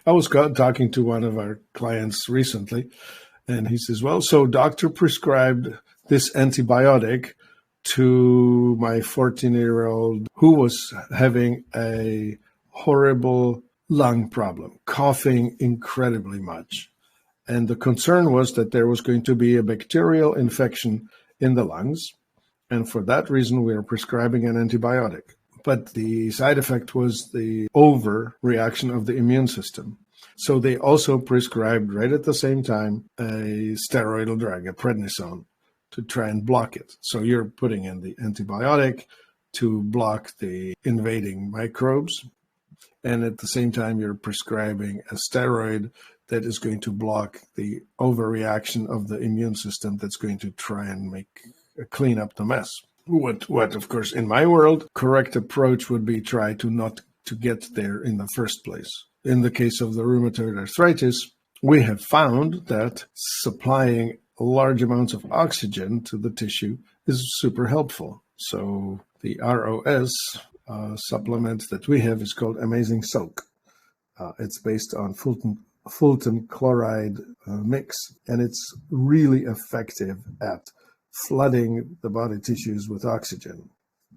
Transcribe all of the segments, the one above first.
I was talking to one of our clients recently, and he says, well, so doctor prescribed this antibiotic to my 14-year-old who was having a horrible lung problem, coughing incredibly much. And the concern was that there was going to be a bacterial infection in the lungs. And for that reason, we are prescribing an antibiotic. But the side effect was the overreaction of the immune system. So they also prescribed right at the same time a steroidal drug, a prednisone, to try and block it. So you're putting in the antibiotic to block the invading microbes. And at the same time, you're prescribing a steroid that is going to block the overreaction of the immune system that's going to try and clean up the mess. What, of course, in my world, correct approach would be try to not to get there in the first place. In the case of the rheumatoid arthritis, we have found that supplying large amounts of oxygen to the tissue is super helpful. So the ROS supplement that we have is called Amazing Soak. It's based on Fulton chloride mix, and it's really effective at flooding the body tissues with oxygen.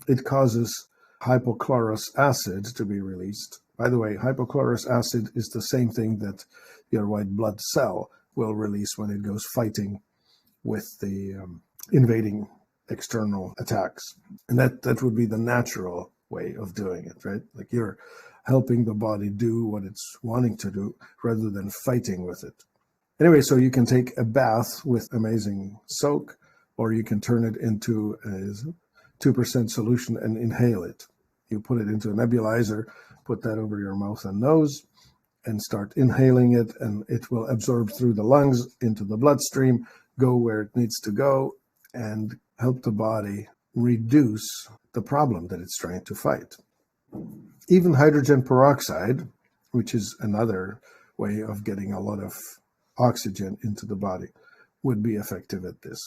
It causes hypochlorous acid to be released. By the way, hypochlorous acid is the same thing that your white blood cell will release when it goes fighting with the invading external attacks. And that would be the natural way of doing it, right? Like you're helping the body do what it's wanting to do rather than fighting with it. Anyway, so you can take a bath with Amazing Soak, or you can turn it into a 2% solution and inhale it. You put it into a nebulizer, put that over your mouth and nose, and start inhaling it, and it will absorb through the lungs into the bloodstream, go where it needs to go, and help the body reduce the problem that it's trying to fight. Even hydrogen peroxide, which is another way of getting a lot of oxygen into the body, would be effective at this.